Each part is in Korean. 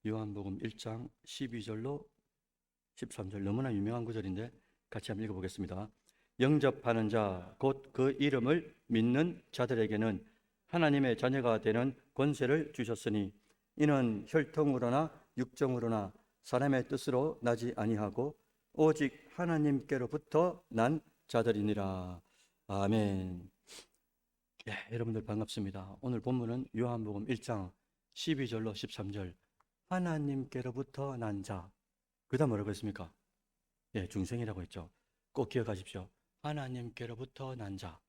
요한복음 1장 12절로 13절, 너무나 유명한 구절인데 같이 한번 읽어보겠습니다. 영접하는 자, 곧 그 이름을 믿는 자들에게는 하나님의 자녀가 되는 권세를 주셨으니 이는 혈통으로나 육정으로나 사람의 뜻으로 나지 아니하고 오직 하나님께로부터 난 자들이니라. 아멘. 여러분들 반갑습니다. 오늘 본문은 요한복음 1장 12절로 13절, 하나님께로부터 난 자. 그 다음 뭐라고 했습니까? 중생이라고 했죠. 꼭 기억하십시오. 하나님께로부터 난 자.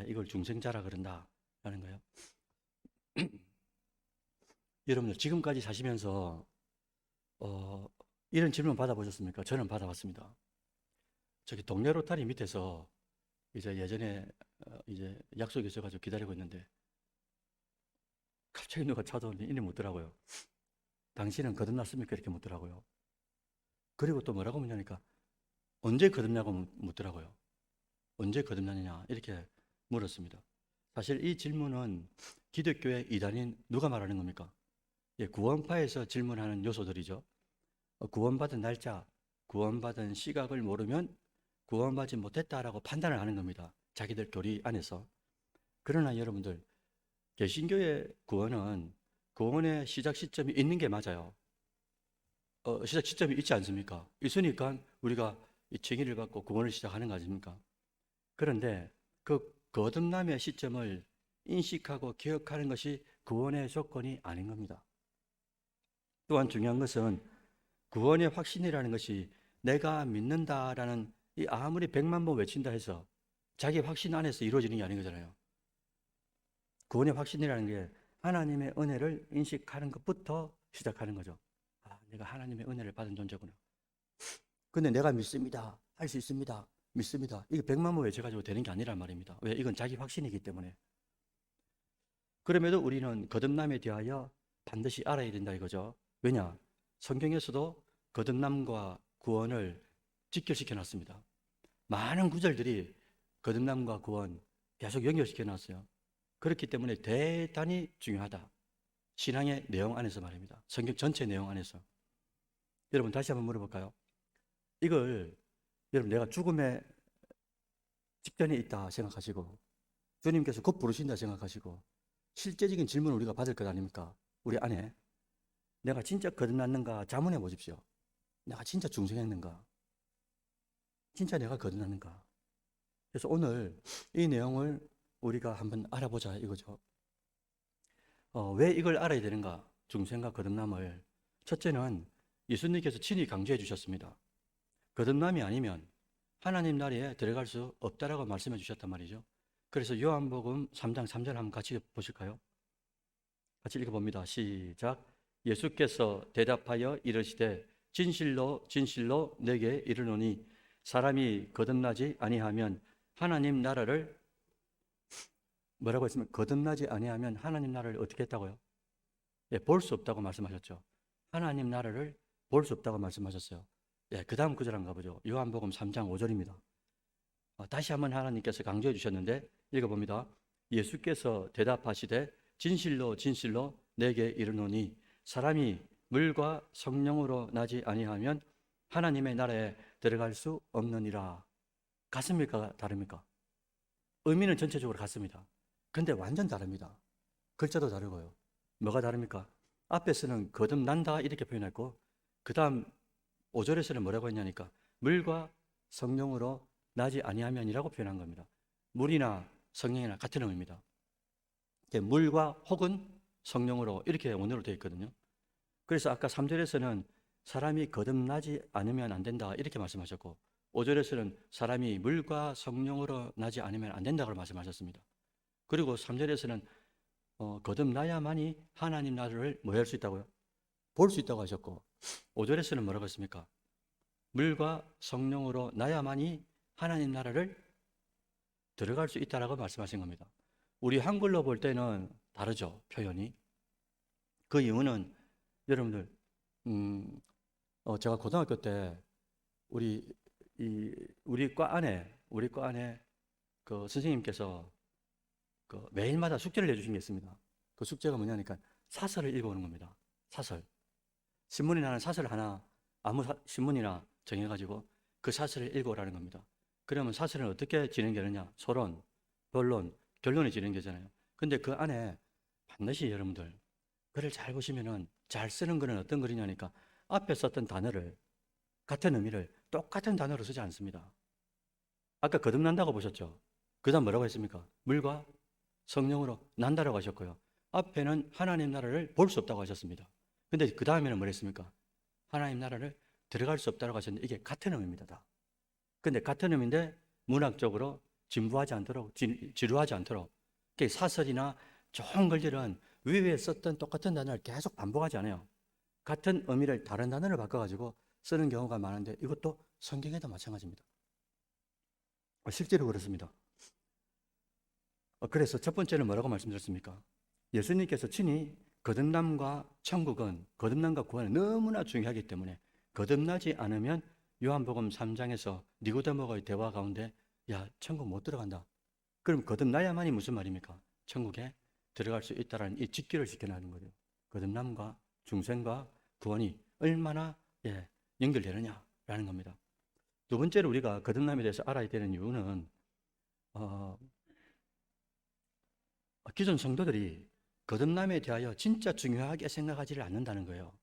이걸 중생자라 그런다 라는 거예요. 여러분들 지금까지 사시면서 이런 질문 받아보셨습니까? 저는 받아봤습니다. 저기 동네 로타리 밑에서 이제 예전에 이제 약속이 있어가지고 기다리고 있는데 갑자기 누가 찾아오니 이름 묻더라고요. 당신은 거듭났습니까? 이렇게 묻더라고요. 그리고 또 뭐라고 묻냐니까 언제 거듭냐고 묻더라고요. 언제 거듭나느냐 이렇게 물었습니다. 사실 이 질문은 기독교의 이단인 누가 말하는 겁니까? 구원파에서 질문하는 요소들이죠. 구원받은 날짜, 구원받은 시각을 모르면 구원받지 못했다라고 판단을 하는 겁니다. 자기들 교리 안에서. 그러나 여러분들, 개신교의 구원은 구원의 시작 시점이 있는 게 맞아요. 시작 시점이 있지 않습니까? 있으니까 우리가 이 칭의를 받고 구원을 시작하는 거 아닙니까? 그런데 그 거듭남의 시점을 인식하고 기억하는 것이 구원의 조건이 아닌 겁니다. 또한 중요한 것은 구원의 확신이라는 것이 내가 믿는다라는 이 아무리 100만 번 외친다 해서 자기 확신 안에서 이루어지는 게 아닌 거잖아요. 구원의 확신이라는 게 하나님의 은혜를 인식하는 것부터 시작하는 거죠. 내가 하나님의 은혜를 받은 존재구나. 근데 내가 믿습니다. 할 수 있습니다. 믿습니다. 이게 100만 번 외쳐가지고 되는 게 아니란 말입니다. 왜? 이건 자기 확신이기 때문에. 그럼에도 우리는 거듭남에 대하여 반드시 알아야 된다 이거죠. 왜냐? 성경에서도 거듭남과 구원을 직결시켜 놨습니다. 많은 구절들이 거듭남과 구원 계속 연결시켜 놨어요. 그렇기 때문에 대단히 중요하다. 신앙의 내용 안에서 말입니다. 성경 전체 내용 안에서. 여러분 다시 한번 물어볼까요? 이걸 여러분 내가 죽음의 직전에 있다 생각하시고 주님께서 곧 부르신다 생각하시고 실제적인 질문을 우리가 받을 것 아닙니까? 우리 안에 내가 진짜 거듭났는가 자문해 보십시오. 내가 진짜 중생했는가? 진짜 내가 거듭났는가? 그래서 오늘 이 내용을 우리가 한번 알아보자 이거죠. 왜 이걸 알아야 되는가? 중생과 거듭남을. 첫째는 예수님께서 친히 강조해 주셨습니다. 거듭남이 아니면 하나님 나라에 들어갈 수 없다라고 말씀해 주셨단 말이죠. 그래서 요한복음 3장 3절 한번 같이 보실까요? 같이 읽어봅니다. 시작. 예수께서 대답하여 이르시되 진실로 진실로 내게 이르노니 사람이 거듭나지 아니하면 하나님 나라를 뭐라고 했으면 거듭나지 아니하면 하나님 나라를 어떻게 했다고요? 볼 수 없다고 말씀하셨죠. 하나님 나라를 볼 수 없다고 말씀하셨어요. 그 다음 구절 한번 가보죠. 요한복음 3장 5절입니다. 다시 한번 하나님께서 강조해 주셨는데 읽어봅니다. 예수께서 대답하시되 진실로 진실로 내게 이르노니 사람이 물과 성령으로 나지 아니하면 하나님의 나라에 들어갈 수 없느니라. 같습니까? 다릅니까? 의미는 전체적으로 같습니다. 근데 완전 다릅니다. 글자도 다르고요. 뭐가 다릅니까? 앞에서는 거듭난다 이렇게 표현했고 그 다음 5절에서는 뭐라고 했냐니까 물과 성령으로 나지 아니하면이라고 표현한 겁니다. 물이나 성령이나 같은 의미입니다. 물과 혹은 성령으로 이렇게 원어로 되어 있거든요. 그래서 아까 3절에서는 사람이 거듭나지 않으면 안 된다 이렇게 말씀하셨고 5절에서는 사람이 물과 성령으로 나지 않으면 안 된다고 말씀하셨습니다. 그리고 3절에서는 거듭나야만이 하나님 나라를 뭐 할 수 있다고요? 볼 수 있다고 하셨고 5절에서는 뭐라고 했습니까? 물과 성령으로 나야만이 하나님 나라를 들어갈 수 있다라고 말씀하신 겁니다. 우리 한글로 볼 때는 다르죠, 표현이. 그 이유는 여러분들 제가 고등학교 때 우리 우리 과 안에 그 선생님께서 그 매일마다 숙제를 내주신 게 있습니다. 그 숙제가 뭐냐니까 사설을 읽어오는 겁니다. 사설. 신문이 나는 사설 하나, 아무 신문이나 정해가지고 그 사설을 읽어오라는 겁니다. 그러면 사설은 어떻게 진행되느냐? 소론, 본론, 결론이 진행되잖아요. 근데 그 안에 반드시 여러분들 글을 잘 보시면은 잘 쓰는 글은 어떤 글이냐니까 앞에 썼던 단어를 같은 의미를 똑같은 단어로 쓰지 않습니다. 아까 거듭난다고 보셨죠? 그 다음 뭐라고 했습니까? 물과 성령으로 난다라고 하셨고요. 앞에는 하나님 나라를 볼 수 없다고 하셨습니다. 근데 그 다음에는 뭐랬습니까? 하나님 나라를 들어갈 수 없다고 하셨는데 이게 같은 의미입니다. 다. 근데 같은 의미인데 문학적으로 진부하지 않도록, 지루하지 않도록 사설이나 좋은 글들은 위에 썼던 똑같은 단어를 계속 반복하지 않아요. 같은 의미를 다른 단어를 바꿔가지고 쓰는 경우가 많은데 이것도 성경에도 마찬가지입니다. 실제로 그렇습니다. 그래서 첫 번째는 뭐라고 말씀드렸습니까? 예수님께서 친히 거듭남과 천국은, 거듭남과 구원은 너무나 중요하기 때문에 거듭나지 않으면 요한복음 3장에서 니고데모가의 대화 가운데 야, 천국 못 들어간다. 그럼 거듭나야만이 무슨 말입니까? 천국에 들어갈 수 있다라는 이 직기를 지켜나는 거죠. 거듭남과 중생과 구원이 얼마나 연결되느냐라는 겁니다. 두 번째로 우리가 거듭남에 대해서 알아야 되는 이유는 기존 성도들이 거듭남에 대하여 진짜 중요하게 생각하지를 않는다는 거예요.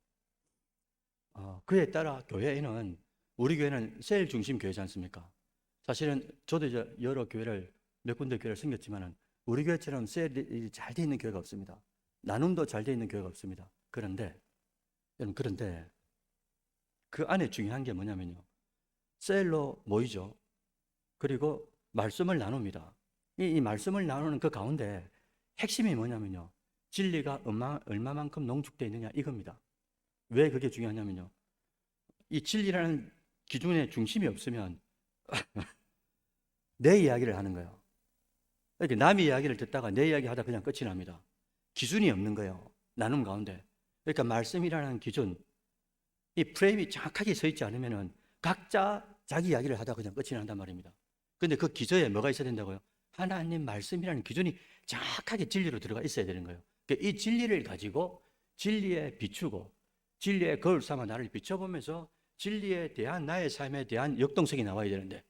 그에 따라 교회에는, 우리 교회는 셀 중심 교회지 않습니까? 사실은 저도 이제 여러 교회를, 몇 군데 교회를 섬겼지만은 우리 교회처럼 셀이 잘 돼 있는 교회가 없습니다. 나눔도 잘 돼 있는 교회가 없습니다. 그런데 그 안에 중요한 게 뭐냐면요. 셀로 모이죠. 그리고 말씀을 나눕니다. 이 말씀을 나누는 그 가운데 핵심이 뭐냐면요. 진리가 얼마만큼 농축되어 있느냐 이겁니다. 왜 그게 중요하냐면요. 이 진리라는 기준의 중심이 없으면 내 이야기를 하는 거예요. 이렇게 남의 이야기를 듣다가 내 이야기 하다 그냥 끝이 납니다. 기준이 없는 거예요. 나눔 가운데. 그러니까 말씀이라는 기준, 이 프레임이 정확하게 서 있지 않으면은 각자 자기 이야기를 하다 그냥 끝이 난단 말입니다. 근데 그 기저에 뭐가 있어야 된다고요? 하나님 말씀이라는 기준이 정확하게 진리로 들어가 있어야 되는 거예요. 그러니까 이 진리를 가지고 진리에 비추고 진리의 거울 삼아 나를 비춰보면서 진리에 대한 나의 삶에 대한 역동성이 나와야 되는데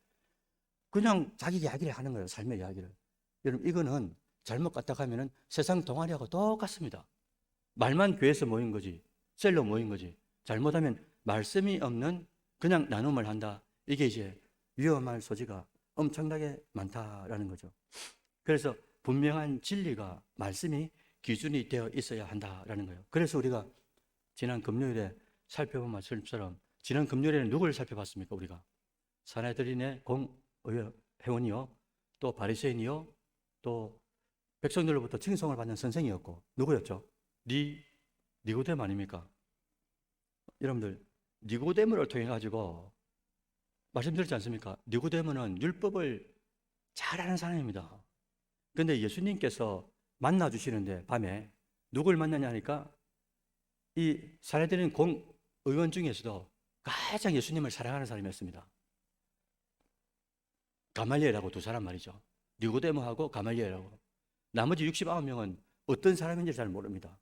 그냥 자기 이야기를 하는 거예요. 삶의 이야기를. 여러분 이거는 잘못 갖다 하면은 세상 동아리하고 똑같습니다. 말만 교회에서 모인 거지, 셀로 모인 거지. 잘못하면 말씀이 없는 그냥 나눔을 한다. 이게 이제 위험할 소지가 엄청나게 많다라는 거죠. 그래서 분명한 진리가, 말씀이 기준이 되어 있어야 한다라는 거예요. 그래서 우리가 지난 금요일에 살펴본 말씀처럼 지난 금요일에는 누구를 살펴봤습니까? 우리가 사내들인의 회원이요, 또 바리새인이요, 또 백성들로부터 칭송을 받는 선생이었고 누구였죠? 니고데모 아닙니까? 여러분들 니고데모를 통해 가지고 말씀드렸지 않습니까? 니고데모는 율법을 잘 아는 사람입니다. 그런데 예수님께서 만나 주시는데 밤에 누굴 만나냐 하니까 이 사내들인 의원 중에서도 가장 예수님을 사랑하는 사람이었습니다. 가말리엘하고 두 사람 말이죠. 니고데모하고 가말리엘하고. 나머지 69명은 어떤 사람인지 잘 모릅니다.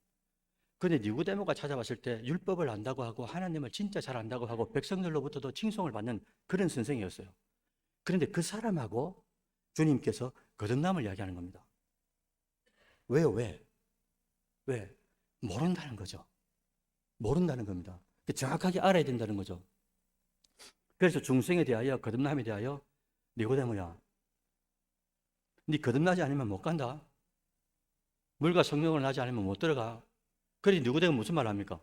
그런데 니고데모가 찾아왔을 때 율법을 안다고 하고 하나님을 진짜 잘 안다고 하고 백성들로부터도 칭송을 받는 그런 선생이었어요. 그런데 그 사람하고 주님께서 거듭남을 이야기하는 겁니다. 왜요? 왜? 모른다는 거죠. 모른다는 겁니다. 정확하게 알아야 된다는 거죠. 그래서 중생에 대하여, 거듭남에 대하여 니고데모야, 네 거듭나지 않으면 못 간다. 물과 성령을 나지 않으면 못 들어가. 그래 니고데모 무슨 말 합니까?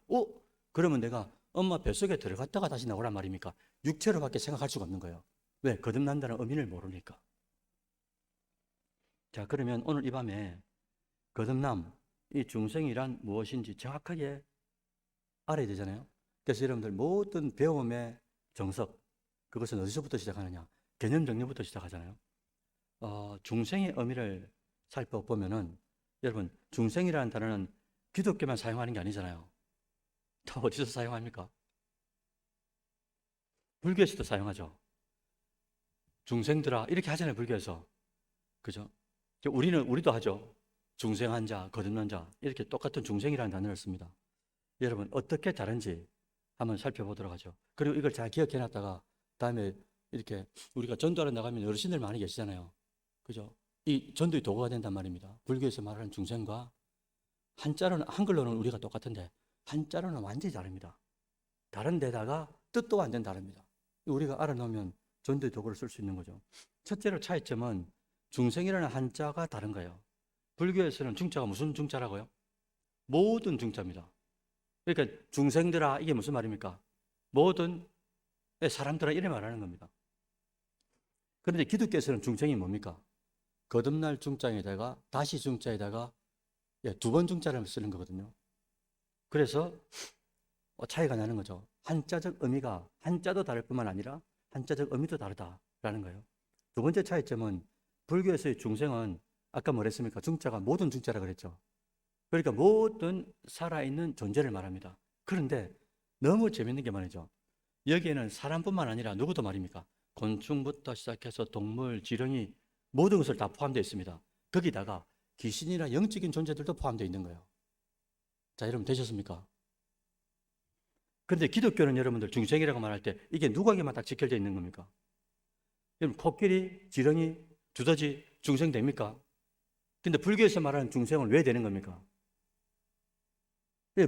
그러면 내가 엄마 뱃속에 들어갔다가 다시 나오란 말입니까? 육체로밖에 생각할 수가 없는 거예요. 왜? 거듭난다는 의미를 모르니까. 자, 그러면 오늘 이 밤에 거듭남, 이 중생이란 무엇인지 정확하게 알아야 되잖아요. 그래서 여러분들 모든 배움의 정석, 그것은 어디서부터 시작하느냐? 개념 정리부터 시작하잖아요. 중생의 의미를 살펴보면은 여러분 중생이라는 단어는 기독교만 사용하는 게 아니잖아요. 또 어디서 사용합니까? 불교에서도 사용하죠. 중생들아 이렇게 하잖아요. 불교에서. 그죠? 우리도 하죠. 중생한 자, 거듭난 자 이렇게 똑같은 중생이라는 단어를 씁니다. 여러분 어떻게 다른지 한번 살펴보도록 하죠. 그리고 이걸 잘 기억해 놨다가 다음에 이렇게 우리가 전도하러 나가면 어르신들 많이 계시잖아요. 그죠? 이 전도의 도구가 된단 말입니다. 불교에서 말하는 중생과 한자로는, 한글로는 우리가 똑같은데 한자로는 완전히 다릅니다. 다른 데다가 뜻도 완전 다릅니다. 우리가 알아놓으면 전도의 도구를 쓸 수 있는 거죠. 첫째로 차이점은 중생이라는 한자가 다른 거예요. 불교에서는 중자가 무슨 중자라고요? 모든 중자입니다. 그러니까 중생들아, 이게 무슨 말입니까? 모든 사람들아, 이래 말하는 겁니다. 그런데 기독교에서는 중생이 뭡니까? 거듭날 중자에다가 다시 중자에다가 두 번 중자를 쓰는 거거든요. 그래서 차이가 나는 거죠. 한자적 의미가 한자도 다를 뿐만 아니라 한자적 의미도 다르다라는 거예요. 두 번째 차이점은 불교에서의 중생은 아까 뭐랬습니까? 중자가 모든 중자라 그랬죠. 그러니까 모든 살아있는 존재를 말합니다. 그런데 너무 재밌는 게 말이죠. 여기에는 사람뿐만 아니라 누구도 말입니까? 곤충부터 시작해서 동물, 지렁이 모든 것을 다 포함되어 있습니다. 거기다가 귀신이나 영적인 존재들도 포함되어 있는 거예요. 자, 여러분 되셨습니까? 그런데 기독교는 여러분들 중생이라고 말할 때 이게 누구에게만 딱 직결되어 있는 겁니까? 여러분 코끼리, 지렁이, 두더지 중생 됩니까? 근데 불교에서 말하는 중생은 왜 되는 겁니까?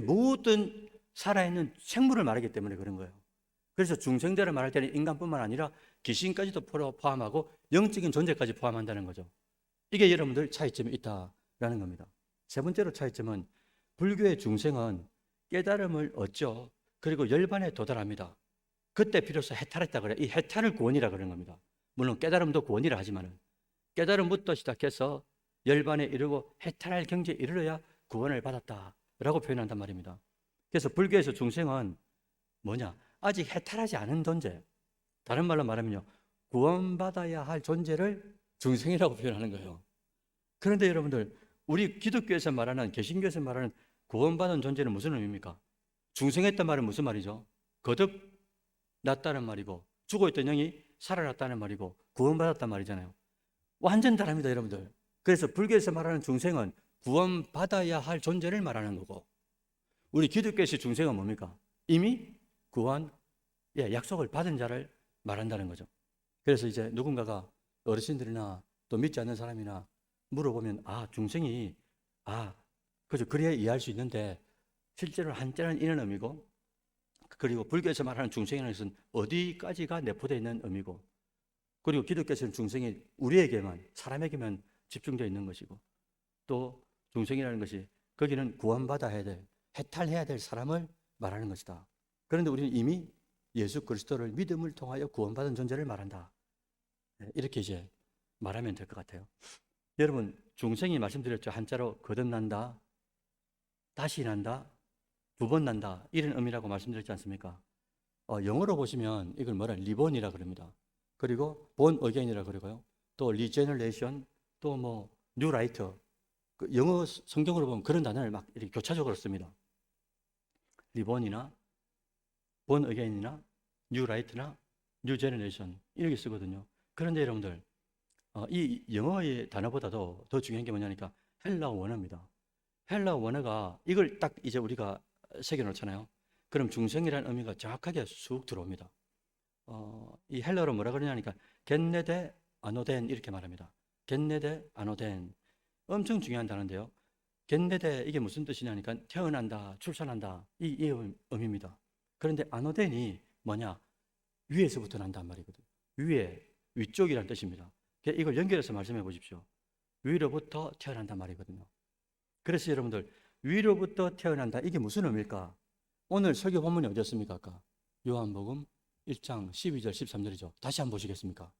모든 살아있는 생물을 말하기 때문에 그런 거예요. 그래서 중생들을 말할 때는 인간뿐만 아니라 귀신까지도 포함하고 영적인 존재까지 포함한다는 거죠. 이게 여러분들 차이점이 있다라는 겁니다. 세 번째로 차이점은 불교의 중생은 깨달음을 얻죠. 그리고 열반에 도달합니다. 그때 비로소 해탈했다 그래요. 이 해탈을 구원이라 그러는 겁니다. 물론 깨달음도 구원이라 하지만은 깨달음부터 시작해서 열반에 이르고 해탈할 경지에 이르러야 구원을 받았다라고 표현한단 말입니다. 그래서 불교에서 중생은 뭐냐? 아직 해탈하지 않은 존재. 다른 말로 말하면요, 구원받아야 할 존재를 중생이라고 표현하는 거예요. 그런데 여러분들, 우리 기독교에서 말하는, 개신교에서 말하는 구원받은 존재는 무슨 의미입니까? 중생했단 말은 무슨 말이죠? 거듭났다는 말이고, 죽어있던 영이 살아났다는 말이고, 구원받았단 말이잖아요. 완전 다릅니다, 여러분들. 그래서 불교에서 말하는 중생은 구원받아야 할 존재를 말하는 거고, 우리 기독교에서 중생은 뭡니까? 이미 구원, 약속을 받은 자를 말한다는 거죠. 그래서 이제 누군가가 어르신들이나 또 믿지 않는 사람이나 물어보면, 중생이, 그죠. 그래야 이해할 수 있는데, 실제로 한자는 이런 의미고, 그리고 불교에서 말하는 중생이라는 것은 어디까지가 내포되어 있는 의미고, 그리고 기독교에서는 중생이 우리에게만, 사람에게만 집중되어 있는 것이고, 또 중생이라는 것이 거기는 구원받아야 될, 해탈해야 될 사람을 말하는 것이다. 그런데 우리는 이미 예수 그리스도를 믿음을 통하여 구원받은 존재를 말한다. 이렇게 이제 말하면 될 것 같아요. 여러분, 중생이 말씀드렸죠. 한자로 거듭난다, 다시 난다, 두 번 난다, 이런 의미라고 말씀드렸지 않습니까? 영어로 보시면 이걸 리본이라 그럽니다. 그리고 born again이라 그러고요. 또 regeneration, 또 뭐 new light. 영어 성경으로 보면 그런 단어를 막 이렇게 교차적으로 씁니다. 리본이나 born again이나 new light나 new generation 이렇게 쓰거든요. 그런데 여러분들, 이 영어의 단어보다도 더 중요한 게 뭐냐니까 헬라어 원어입니다. 헬라어 원어가 이걸 딱 이제 우리가 새겨놓잖아요. 그럼 중생이라는 의미가 정확하게 쑥 들어옵니다. 이 헬라어로 뭐라 그러냐니까 겐네데 아노덴 이렇게 말합니다. 겐네데 아노덴. 엄청 중요한 단어인데요. 겐네데 이게 무슨 뜻이냐니까 태어난다, 출산한다 이 의미입니다. 그런데 아노덴이 뭐냐? 위에서부터 난단 말이거든요. 위쪽이라는 뜻입니다. 이걸 연결해서 말씀해 보십시오. 위로부터 태어난단 말이거든요. 그래서 여러분들, 위로부터 태어난다, 이게 무슨 의미일까? 오늘 설교 본문이 어디였습니까? 아까 요한복음 1장 12절 13절이죠. 다시 한번 보시겠습니까?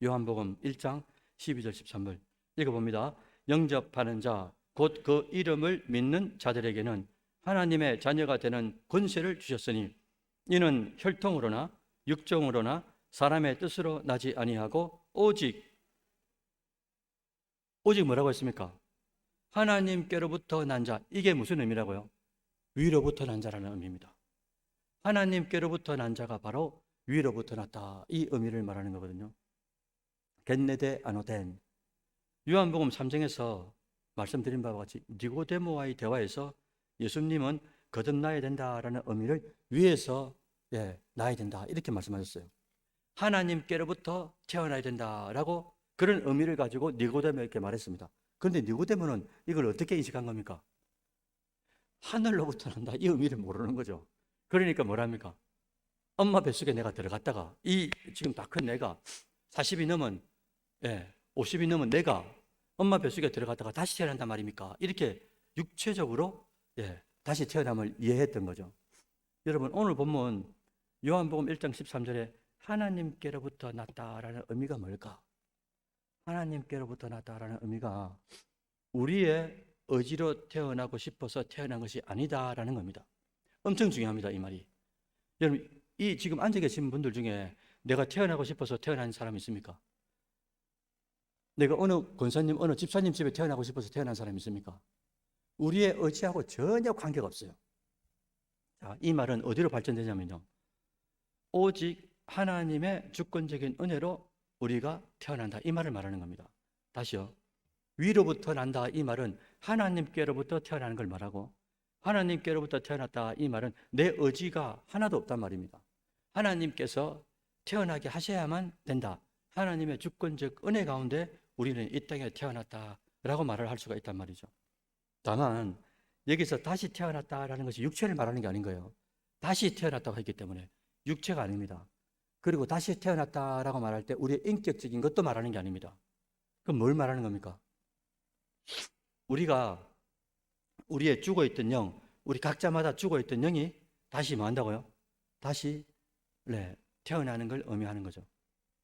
요한복음 1장 12절 13절 읽어봅니다. 영접하는 자, 곧 그 이름을 믿는 자들에게는 하나님의 자녀가 되는 권세를 주셨으니 이는 혈통으로나 육정으로나 사람의 뜻으로 나지 아니하고 오직 뭐라고 했습니까? 하나님께로부터 난 자. 이게 무슨 의미라고요? 위로부터 난 자라는 의미입니다. 하나님께로부터 난 자가 바로 위로부터 났다, 이 의미를 말하는 거거든요. 겐네데 아노덴. 요한복음 3장에서 말씀드린 바와 같이 니고데모와의 대화에서 예수님은 거듭나야 된다라는 의미를 위해서 나야 된다 이렇게 말씀하셨어요. 하나님께로부터 태어나야 된다라고 그런 의미를 가지고 니고데모에게 말했습니다. 그런데 니고데모는 이걸 어떻게 인식한 겁니까? 하늘로부터 난다 이 의미를 모르는 거죠. 그러니까 뭐랍니까? 엄마 뱃속에 내가 들어갔다가 이 지금 다 큰 내가 40이 넘은 50이 넘은 내가 엄마 뱃속에 들어갔다가 다시 태어난단 말입니까? 이렇게 육체적으로 다시 태어남을 이해했던 거죠. 여러분 오늘 본문 요한복음 1장 13절에 하나님께로부터 났다라는 의미가 뭘까? 하나님께로부터 났다라는 의미가 우리의 의지로 태어나고 싶어서 태어난 것이 아니다라는 겁니다. 엄청 중요합니다, 이 말이. 여러분, 이 지금 앉아 계신 분들 중에 내가 태어나고 싶어서 태어난 사람이 있습니까? 내가 어느 권사님, 어느 집사님 집에 태어나고 싶어서 태어난 사람이 있습니까? 우리의 의지하고 전혀 관계가 없어요. 자, 이 말은 어디로 발전되냐면요. 오직 하나님의 주권적인 은혜로 우리가 태어난다. 이 말을 말하는 겁니다. 다시요. 위로부터 난다. 이 말은 하나님께로부터 태어나는 걸 말하고 하나님께로부터 태어났다. 이 말은 내 의지가 하나도 없단 말입니다. 하나님께서 태어나게 하셔야만 된다. 하나님의 주권적 은혜 가운데 우리는 이 땅에 태어났다라고 말을 할 수가 있단 말이죠. 다만 여기서 다시 태어났다라는 것이 육체를 말하는 게 아닌 거예요. 다시 태어났다고 했기 때문에 육체가 아닙니다. 그리고 다시 태어났다라고 말할 때 우리의 인격적인 것도 말하는 게 아닙니다. 그럼 뭘 말하는 겁니까? 우리가 우리의 죽어있던 영, 우리 각자마다 죽어있던 영이 다시 뭐 한다고요? 다시 태어나는 걸 의미하는 거죠.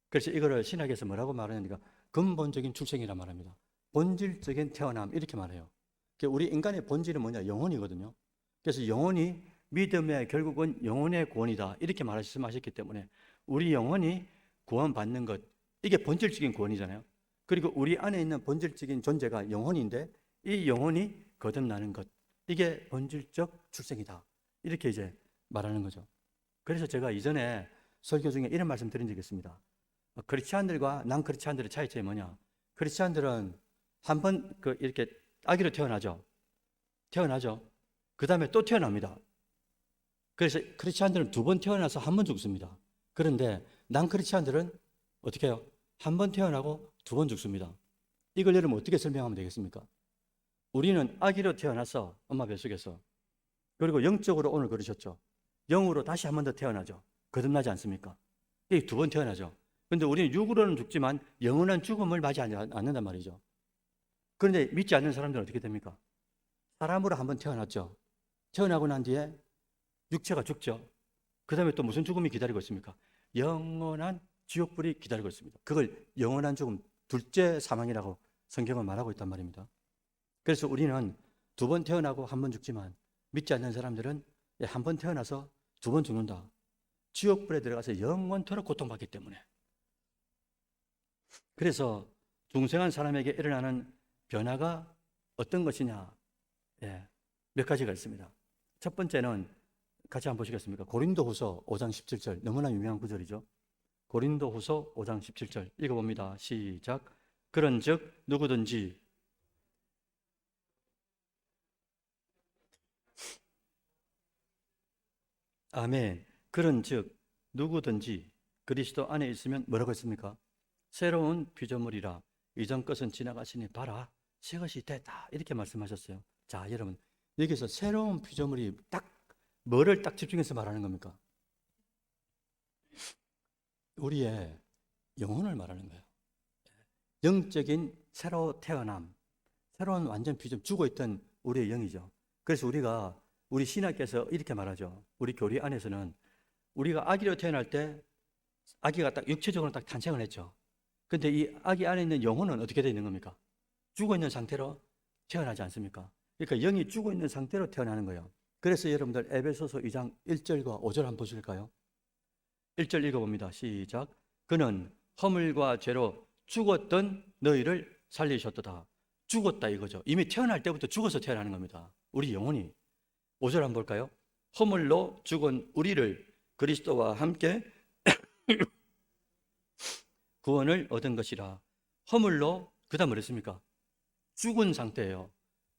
그래서 이거를 신학에서 뭐라고 말하냐니까 근본적인 출생이란 말합니다. 본질적인 태어남 이렇게 말해요. 우리 인간의 본질은 뭐냐? 영혼이거든요. 그래서 영혼이 믿음의 결국은 영혼의 구원이다 이렇게 말씀하셨기 때문에 우리 영혼이 구원받는 것 이게 본질적인 구원이잖아요. 그리고 우리 안에 있는 본질적인 존재가 영혼인데 이 영혼이 거듭나는 것 이게 본질적 출생이다 이렇게 이제 말하는 거죠. 그래서 제가 이전에 설교 중에 이런 말씀 드린 적이 있습니다. 크리스찬들과 난 크리스찬들의 차이점이 뭐냐? 크리스찬들은 한 번 이렇게 아기로 태어나죠. 그 다음에 또 태어납니다. 그래서 크리스찬들은 두 번 태어나서 한 번 죽습니다. 그런데 난 크리스찬들은 어떻게 해요? 한 번 태어나고 두 번 죽습니다. 이걸 여러분 어떻게 설명하면 되겠습니까? 우리는 아기로 태어나서 엄마 뱃속에서 그리고 영적으로 오늘 그러셨죠. 영으로 다시 한 번 더 태어나죠. 거듭나지 않습니까? 이게 두 번 태어나죠. 그런데 우리는 육으로는 죽지만 영원한 죽음을 맞이하지 않는단 말이죠. 그런데 믿지 않는 사람들은 어떻게 됩니까? 사람으로 한 번 태어났죠. 태어나고 난 뒤에 육체가 죽죠. 그 다음에 또 무슨 죽음이 기다리고 있습니까? 영원한 지옥불이 기다리고 있습니다. 그걸 영원한 죽음, 둘째 사망이라고 성경은 말하고 있단 말입니다. 그래서 우리는 두 번 태어나고 한 번 죽지만 믿지 않는 사람들은 한 번 태어나서 두 번 죽는다. 지옥불에 들어가서 영원토록 고통받기 때문에. 그래서 중생한 사람에게 일어나는 변화가 어떤 것이냐? 몇 가지가 있습니다. 첫 번째는 같이 한번 보시겠습니까? 고린도후서 5장 17절 너무나 유명한 구절이죠. 고린도후서 5장 17절 읽어봅니다. 시작. 그런즉 누구든지 아멘. 그런즉 누구든지 그리스도 안에 있으면 뭐라고 했습니까? 새로운 피조물이라 이전 것은 지나가시니 봐라 새 것이 됐다 이렇게 말씀하셨어요. 자, 여러분 여기서 새로운 피조물이 딱 뭐를 딱 집중해서 말하는 겁니까? 우리의 영혼을 말하는 거예요. 영적인 새로 태어남, 새로운 완전 피조물, 죽어있던 우리의 영이죠. 그래서 우리가 우리 신학께서 이렇게 말하죠. 우리 교리 안에서는 우리가 아기로 태어날 때 아기가 딱 육체적으로 딱 탄생을 했죠. 근데 이 아기 안에 있는 영혼은 어떻게 되어 있는 겁니까? 죽어 있는 상태로 태어나지 않습니까? 그러니까 영이 죽어 있는 상태로 태어나는 거예요. 그래서 여러분들 에베소서 2장 1절과 5절 한번 보실까요? 1절 읽어봅니다. 시작. 그는 허물과 죄로 죽었던 너희를 살리셨도다. 죽었다 이거죠. 이미 태어날 때부터 죽어서 태어나는 겁니다. 우리 영혼이. 5절 한번 볼까요? 허물로 죽은 우리를 그리스도와 함께 구원을 얻은 것이라. 허물로 그 다음 뭐랬습니까? 죽은 상태예요.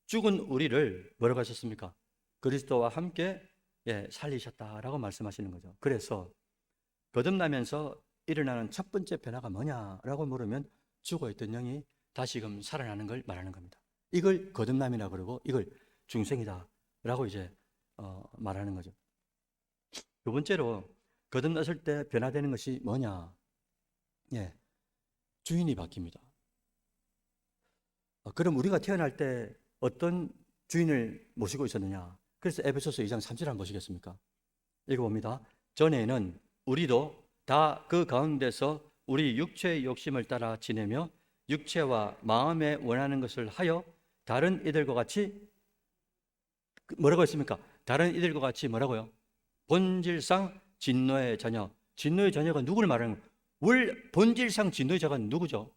죽은 우리를 뭐라고 하셨습니까? 그리스도와 함께 살리셨다라고 말씀하시는 거죠. 그래서 거듭나면서 일어나는 첫 번째 변화가 뭐냐라고 물으면 죽어있던 영이 다시금 살아나는 걸 말하는 겁니다. 이걸 거듭남이라 그러고 이걸 중생이다라고 이제 말하는 거죠. 두 번째로 거듭났을 때 변화되는 것이 뭐냐? 주인이 바뀝니다. 그럼 우리가 태어날 때 어떤 주인을 모시고 있었느냐? 그래서 에베소서 2장 3절 한번 보시겠습니까? 읽어봅니다. 전에는 우리도 다 그 가운데서 우리 육체의 욕심을 따라 지내며 육체와 마음에 원하는 것을 하여 다른 이들과 같이 뭐라고 했습니까? 다른 이들과 같이 뭐라고요? 본질상 진노의 자녀. 진노의 자녀가 누구를 말하는 거예요? 본질상 진노의 자가 누구죠?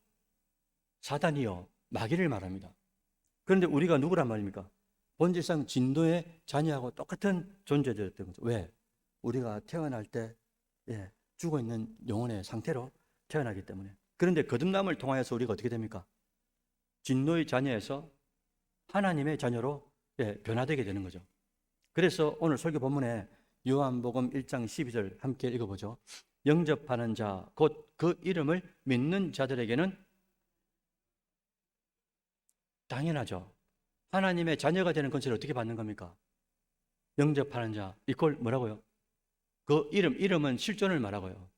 사단이요, 마귀를 말합니다. 그런데 우리가 누구란 말입니까? 본질상 진노의 자녀하고 똑같은 존재였던 거죠. 왜? 우리가 태어날 때 죽어있는 영혼의 상태로 태어나기 때문에. 그런데 거듭남을 통하여서 우리가 어떻게 됩니까? 진노의 자녀에서 하나님의 자녀로 변화되게 되는 거죠. 그래서 오늘 설교 본문에 요한복음 1장 12절 함께 읽어보죠. 영접하는 자, 곧 그 이름을 믿는 자들에게는 당연하죠. 하나님의 자녀가 되는 권세를 어떻게 받는 겁니까? 영접하는 자, 이걸 뭐라고요? 그 이름은 실존을 말하고요.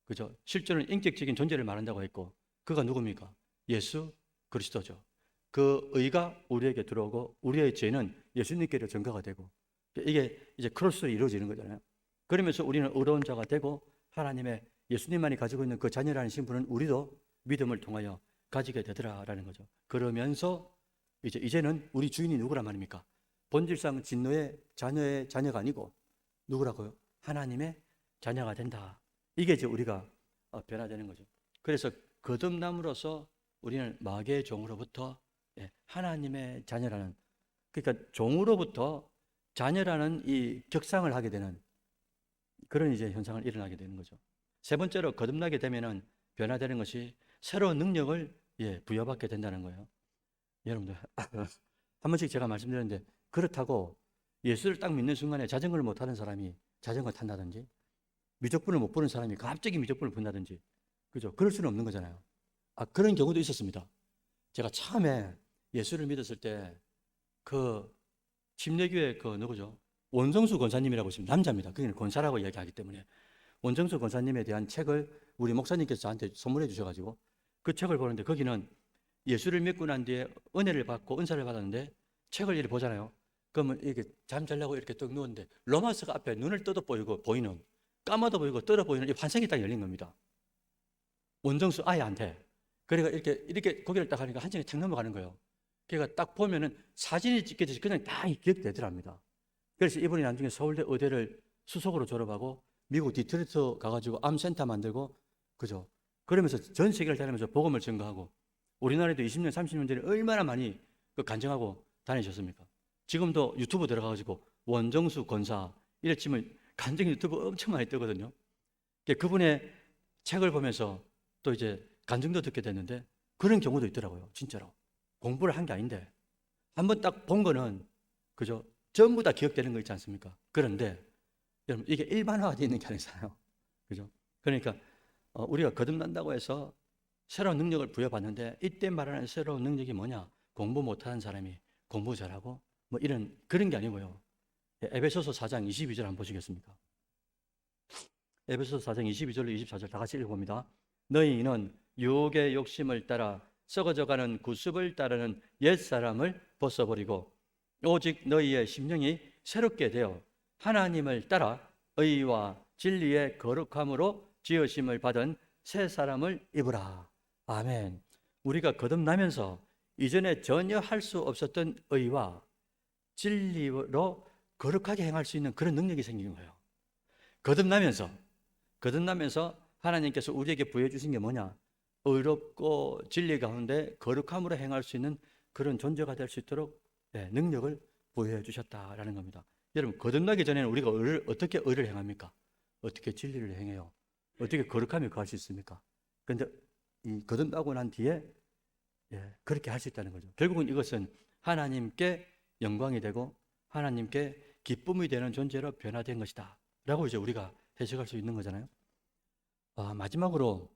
그죠? 실존은 인격적인 존재를 말한다고 했고, 그가 누굽니까? 예수 그리스도죠. 그 의가 우리에게 들어오고, 우리의 죄는 예수님께로 전가가 되고, 이게 이제 크로스로 이루어지는 거잖아요. 그러면서 우리는 의로운 자가 되고, 하나님의 예수님만이 가지고 있는 그 자녀라는 신분은 우리도 믿음을 통하여 가지게 되더라라는 거죠. 그러면서 이제는 우리 주인이 누구란 말입니까? 본질상 진노의 자녀의 자녀가 아니고 누구라고요? 하나님의 자녀가 된다. 이게 이제 우리가 변화되는 거죠. 그래서 거듭남으로써 우리는 마귀의 종으로부터 하나님의 자녀라는, 그러니까 종으로부터 자녀라는 이 격상을 하게 되는 그런 이제 현상을 일어나게 되는 거죠. 세 번째로 거듭나게 되면은 변화되는 것이 새로운 능력을 부여받게 된다는 거예요. 여러분들 한 번씩 제가 말씀드렸는데, 그렇다고 예수를 딱 믿는 순간에 자전거를 못 타는 사람이 자전거 탄다든지, 미적분을 못 보는 사람이 갑자기 미적분을 본다든지, 그죠? 그럴 수는 없는 거잖아요. 그런 경우도 있었습니다. 제가 처음에 예수를 믿었을 때 그 침례교회 그 누구죠? 원정수 권사님이라고 있습니다. 남자입니다. 그냥 권사라고 이야기하기 때문에 원정수 권사님에 대한 책을 우리 목사님께서 저한테 선물해 주셔가지고 그 책을 보는데, 거기는 예수를 믿고 난 뒤에 은혜를 받고 은사를 받았는데 책을 이렇게 보잖아요. 그러면 이렇게 잠 자려고 이렇게 떡 누웠는데 로마서가 앞에 눈을 떠도 보이는, 까마도 보이고 떠도 보이는 이 환상이 딱 열린 겁니다. 원정수 아이한테. 그러니까 이렇게 고개를 딱 하니까 한 장이 탁 넘어가는 거예요. 그러니까 딱 보면은 사진이 찍혀져서 그냥 다 기억되더랍니다. 그래서 이분이 나중에 서울대 의대를 수석으로 졸업하고 미국 디트로이트 가가지고 암센터 만들고, 그죠? 그러면서 전 세계를 다니면서 복음을 전가하고, 우리나라에도 20년, 30년 전에 얼마나 많이 간증하고 다니셨습니까? 지금도 유튜브 들어가가지고 원정수 권사 이래 치면 간증 유튜브 엄청 많이 뜨거든요. 그분의 책을 보면서 또 이제 간증도 듣게 됐는데, 그런 경우도 있더라고요. 진짜로 공부를 한 게 아닌데 한번 딱 본 거는, 그죠? 전부 다 기억되는 거 있지 않습니까? 그런데 여러분, 이게 일반화되어 있는 게 아니잖아요. 그죠? 그러니까 우리가 거듭난다고 해서 새로운 능력을 부여받는데, 이때 말하는 새로운 능력이 뭐냐? 공부 못하는 사람이 공부 잘하고 뭐 이런 그런 게 아니고요. 에베소서 4장 22절 한번 보시겠습니까? 에베소서 4장 22절로 24절 다 같이 읽어봅니다. 너희는 유혹의 욕심을 따라 썩어져가는 구습을 따르는 옛사람을 벗어버리고 오직 너희의 심령이 새롭게 되어 하나님을 따라 의와 진리의 거룩함으로 지으심을 받은 새 사람을 입으라. 아멘. 우리가 거듭나면서 이전에 전혀 할 수 없었던 의와 진리로 거룩하게 행할 수 있는 그런 능력이 생기는 거예요. 거듭나면서 하나님께서 우리에게 부여해 주신 게 뭐냐? 의롭고 진리 가운데 거룩함으로 행할 수 있는 그런 존재가 될 수 있도록 능력을 부여해 주셨다라는 겁니다. 여러분, 거듭나기 전에는 우리가 어떻게 의를 행합니까? 어떻게 진리를 행해요? 어떻게 거룩함에 거할 수 있습니까? 그런데 이 거듭나고 난 뒤에 그렇게 할 수 있다는 거죠. 결국은 이것은 하나님께 영광이 되고 하나님께 기쁨이 되는 존재로 변화된 것이다 라고 이제 우리가 해석할 수 있는 거잖아요. 마지막으로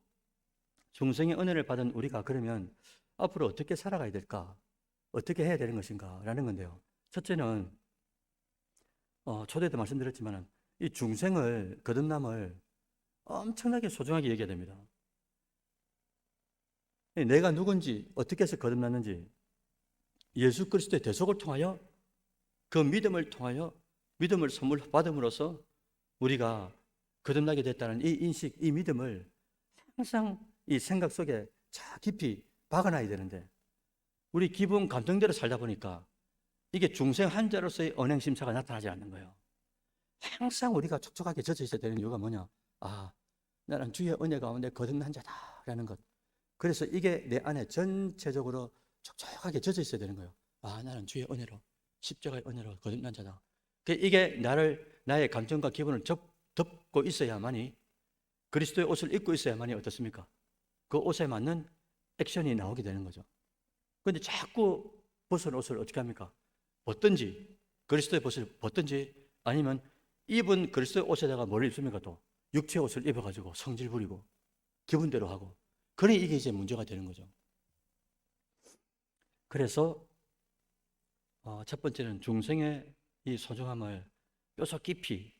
중생의 은혜를 받은 우리가 그러면 앞으로 어떻게 살아가야 될까? 어떻게 해야 되는 것인가? 라는 건데요. 첫째는 초대 때 말씀드렸지만 이 중생을, 거듭남을 엄청나게 소중하게 여겨야 됩니다. 내가 누군지, 어떻게 해서 거듭났는지 예수 그리스도의 대속을 통하여, 그 믿음을 통하여, 믿음을 선물 받음으로써 우리가 거듭나게 됐다는 이 인식, 이 믿음을 항상 이 생각 속에 자 깊이 박아놔야 되는데, 우리 기분 감정대로 살다 보니까 이게 중생 한 자로서의 언행 심사가 나타나지 않는 거예요. 항상 우리가 촉촉하게 젖어 있어야 되는 이유가 뭐냐? 나는 주의 은혜 가운데 거듭난 자다라는 것. 그래서 이게 내 안에 전체적으로 촉촉하게 젖어 있어야 되는 거예요. 나는 주의 은혜로, 십자가의 은혜로 거듭난 자다. 이게 나의 감정과 기분을 덮고 있어야만이, 그리스도의 옷을 입고 있어야만이 어떻습니까? 그 옷에 맞는 액션이 나오게 되는 거죠. 그런데 자꾸 벗은 옷을 어떻게 합니까? 벗든지, 그리스도의 옷을 벗든지, 아니면 입은 그리스도의 옷에다가 뭘 입습니까? 또 육체 옷을 입어가지고 성질 부리고 기분대로 하고, 그러니 이게 이제 문제가 되는 거죠. 그래서 첫 번째는 중생의 이 소중함을 뼈속 깊이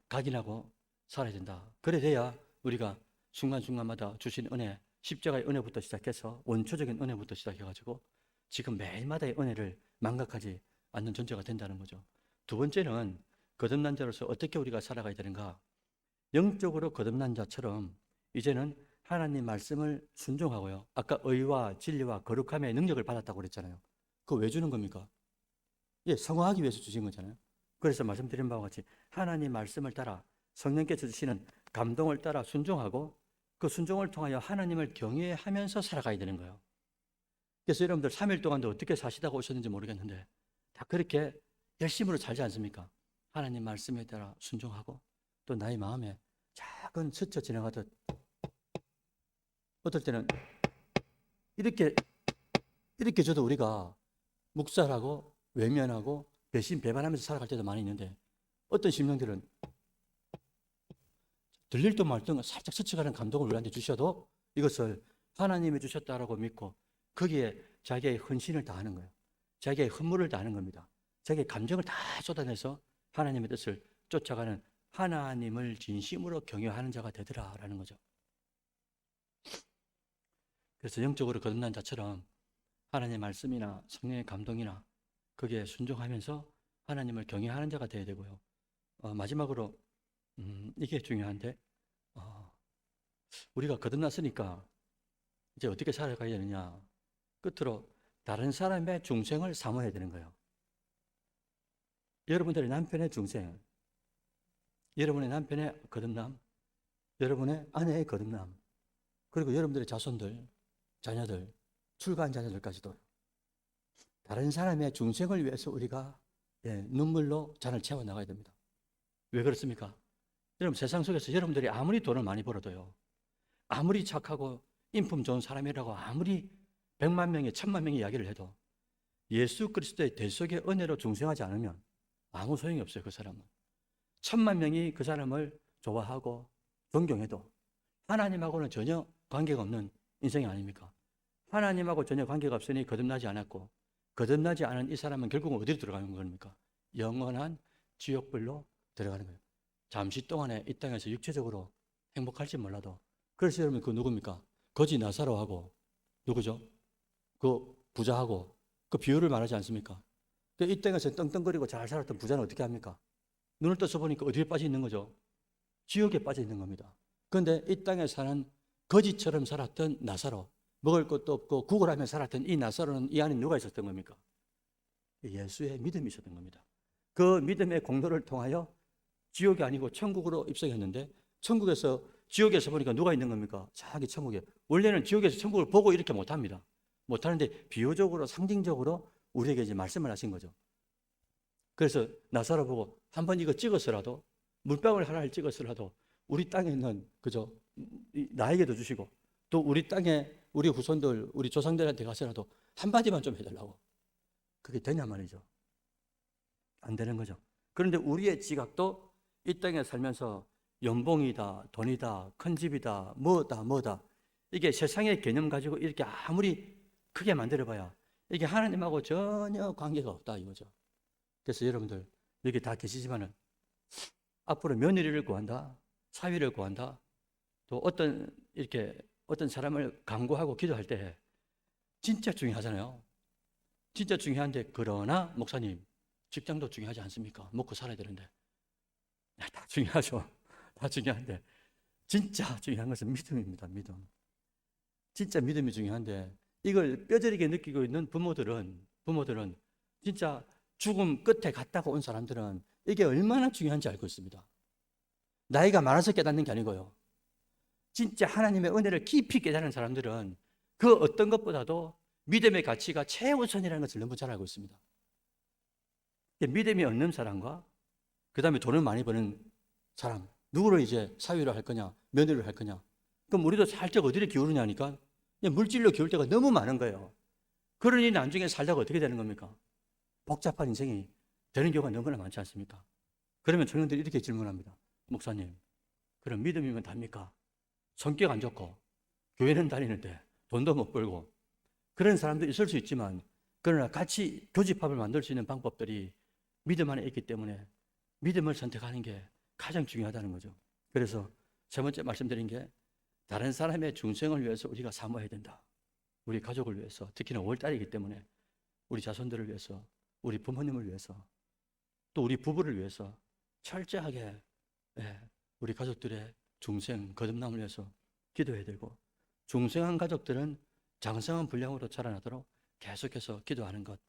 각인하고 살아야 된다. 그래 돼야 우리가 순간순간마다 주신 은혜, 십자가의 은혜부터 시작해서 원초적인 은혜부터 시작해가지고 지금 매일마다의 은혜를 망각하지 않는 존재가 된다는 거죠. 두 번째는 거듭난 자로서 어떻게 우리가 살아가야 되는가? 영적으로 거듭난 자처럼 이제는 하나님 말씀을 순종하고요. 아까 의와 진리와 거룩함의 능력을 받았다고 그랬잖아요. 그거 왜 주는 겁니까? 성화하기 위해서 주신 거잖아요. 그래서 말씀드린 바와 같이 하나님 말씀을 따라 성령께서 주시는 감동을 따라 순종하고, 그 순종을 통하여 하나님을 경외하면서 살아가야 되는 거예요. 그래서 여러분들 3일 동안도 어떻게 사시다가 오셨는지 모르겠는데 다 그렇게 열심으로 살지 않습니까? 하나님 말씀에 따라 순종하고, 또 나의 마음에 작은 스쳐 지나가듯 어떨 때는 이렇게 저도 우리가 묵살하고 외면하고 배신 배반하면서 살아갈 때도 많이 있는데, 어떤 심령들은 들릴 듯 말 듯 살짝 스쳐가는 감동을 우리한테 주셔도 이것을 하나님이 주셨다라고 믿고 거기에 자기의 헌신을 다하는 거예요. 자기의 헌물을 다하는 겁니다. 자기의 감정을 다 쏟아내서 하나님의 뜻을 쫓아가는, 하나님을 진심으로 경외하는 자가 되더라라는 거죠. 그래서 영적으로 거듭난 자처럼 하나님의 말씀이나 성령의 감동이나 거기에 순종하면서 하나님을 경외하는 자가 되어야 되고요. 마지막으로 이게 중요한데, 우리가 거듭났으니까 이제 어떻게 살아가야 되느냐? 끝으로 다른 사람의 중생을 사모해야 되는 거예요. 여러분들의 남편의 중생, 여러분의 남편의 거듭남, 여러분의 아내의 거듭남, 그리고 여러분들의 자손들, 자녀들, 출가한 자녀들까지도 다른 사람의 중생을 위해서 우리가 눈물로 잔을 채워나가야 됩니다. 왜 그렇습니까? 여러분, 세상 속에서 여러분들이 아무리 돈을 많이 벌어도요, 아무리 착하고 인품 좋은 사람이라고 아무리 100만 명이 1000만 명이 이야기를 해도 예수 그리스도의 대속의 은혜로 중생하지 않으면 아무 소용이 없어요. 그 사람은 1000만 명이 그 사람을 좋아하고 존경해도 하나님하고는 전혀 관계가 없는 인생이 아닙니까? 하나님하고 전혀 관계가 없으니 거듭나지 않았고, 거듭나지 않은 이 사람은 결국은 어디로 들어가는 겁니까? 영원한 지옥불로 들어가는 거예요. 잠시 동안에 이 땅에서 육체적으로 행복할지 몰라도. 그래서 여러분, 그 누굽니까? 거지 나사로하고 누구죠? 그 부자하고 그 비유를 말하지 않습니까? 이 땅에서 떵떵거리고 잘 살았던 부자는 어떻게 합니까? 눈을 떠서 보니까 어디에 빠져 있는 거죠? 지옥에 빠져 있는 겁니다. 그런데 이 땅에 사는 거지처럼 살았던 나사로, 먹을 것도 없고 구걸하며 살았던 이 나사로는 이 안에 누가 있었던 겁니까? 예수의 믿음이 있었던 겁니다. 그 믿음의 공로를 통하여 지옥이 아니고 천국으로 입성했는데, 지옥에서 보니까 누가 있는 겁니까? 자기 천국에. 원래는 지옥에서 천국을 보고 이렇게 못합니다. 못하는데 비유적으로, 상징적으로 우리에게 이제 말씀을 하신 거죠. 그래서 나사로 보고 한번 이거 찍었으라도, 물방울 하나를 찍었으라도 우리 땅에 있는, 그죠? 나에게도 주시고, 또 우리 땅에 우리 후손들, 우리 조상들한테 가서라도 한마디만 좀 해달라고. 그게 되냐 말이죠. 안 되는 거죠. 그런데 우리의 지각도 이 땅에 살면서 연봉이다, 돈이다, 큰 집이다, 뭐다. 이게 세상의 개념 가지고 이렇게 아무리 크게 만들어봐야 이게 하나님하고 전혀 관계가 없다 이거죠. 그래서 여러분들 여기 다 계시지만은 앞으로 며느리를 구한다, 사위를 구한다, 또 어떤 사람을 강구하고 기도할 때 진짜 중요하잖아요. 진짜 중요한데 그러나 목사님 직장도 중요하지 않습니까? 먹고 살아야 되는데. 다 중요하죠. 다 중요한데 진짜 중요한 것은 믿음입니다. 믿음. 진짜 믿음이 중요한데 이걸 뼈저리게 느끼고 있는 부모들은 진짜 죽음 끝에 갔다가 온 사람들은 이게 얼마나 중요한지 알고 있습니다. 나이가 많아서 깨닫는 게 아니고요. 진짜 하나님의 은혜를 깊이 깨닫는 사람들은 그 어떤 것보다도 믿음의 가치가 최우선이라는 것을 너무 잘 알고 있습니다. 믿음이 없는 사람과 그 다음에 돈을 많이 버는 사람, 누구를 이제 사위로 할 거냐, 며느리로 할 거냐. 그럼 우리도 살짝 어디를 기울이냐니까 물질로 기울 때가 너무 많은 거예요. 그러니 나중에 살다가 어떻게 되는 겁니까? 복잡한 인생이 되는 경우가 너무나 많지 않습니까? 그러면 청년들이 이렇게 질문합니다. 목사님, 그럼 믿음이면 답니까? 성격 안 좋고 교회는 다니는데 돈도 못 벌고 그런 사람도 있을 수 있지만 그러나 같이 교집합을 만들 수 있는 방법들이 믿음 안에 있기 때문에 믿음을 선택하는 게 가장 중요하다는 거죠. 그래서 세 번째 말씀드린 게 다른 사람의 중생을 위해서 우리가 사모해야 된다. 우리 가족을 위해서, 특히나 5월달이기 때문에 우리 자손들을 위해서, 우리 부모님을 위해서, 또 우리 부부를 위해서 철저하게 우리 가족들의 중생, 거듭남을 위해서 기도해야 되고 중생한 가족들은 장성한 분량으로 자라나도록 계속해서 기도하는 것,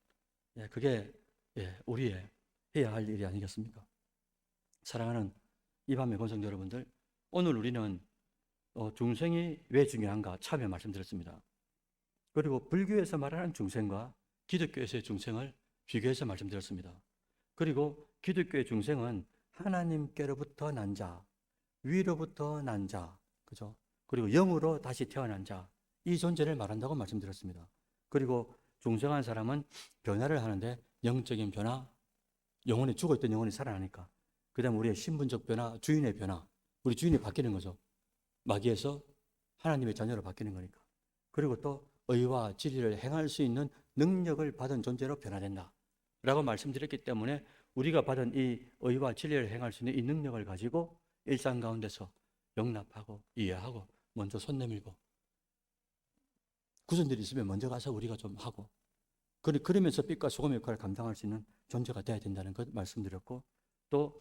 그게 우리의 해야 할 일이 아니겠습니까? 사랑하는 이 밤의 권성도 여러분들, 오늘 우리는 중생이 왜 중요한가 참여 말씀드렸습니다. 그리고 불교에서 말하는 중생과 기독교에서의 중생을 비교해서 말씀드렸습니다. 그리고 기독교의 중생은 하나님께로부터 난 자, 위로부터 난 자, 그죠? 그리고 영으로 다시 태어난 자, 이 존재를 말한다고 말씀드렸습니다. 그리고 중생한 사람은 변화를 하는데 영적인 변화, 영혼이 죽어있던 영혼이 살아나니까. 그 다음 우리의 신분적 변화, 주인의 변화, 우리 주인이 바뀌는 거죠. 마귀에서 하나님의 자녀로 바뀌는 거니까. 그리고 또 의와 진리를 행할 수 있는 능력을 받은 존재로 변화된다 라고 말씀드렸기 때문에 우리가 받은 이 의와 진리를 행할 수 있는 이 능력을 가지고 일상 가운데서 용납하고 이해하고 먼저 손 내밀고 구선들이 있으면 먼저 가서 우리가 좀 하고 그러면서 빛과 소금의 역할을 감당할 수 있는 존재가 되어야 된다는 것 말씀드렸고 또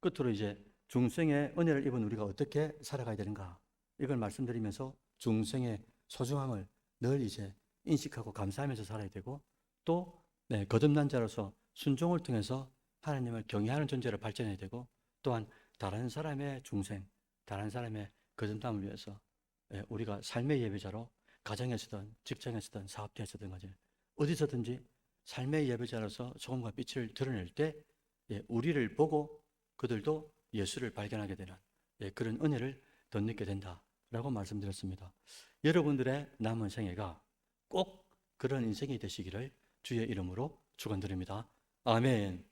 끝으로 이제 중생의 은혜를 입은 우리가 어떻게 살아가야 되는가 이걸 말씀드리면서 중생의 소중함을 늘 이제 인식하고 감사하면서 살아야 되고 또 거듭난 자로서 순종을 통해서 하나님을 경외하는 존재로 발전해야 되고 또한 다른 사람의 중생, 다른 사람의 거듭남을 위해서 우리가 삶의 예배자로 가정에서든 직장에서든 사업체에서든 어디서든지 삶의 예배자로서 소금과 빛을 드러낼 때 우리를 보고 그들도 예수를 발견하게 되는 그런 은혜를 덧입게 된다라고 말씀드렸습니다. 여러분들의 남은 생애가 꼭 그런 인생이 되시기를 주의 이름으로 축원드립니다. 아멘.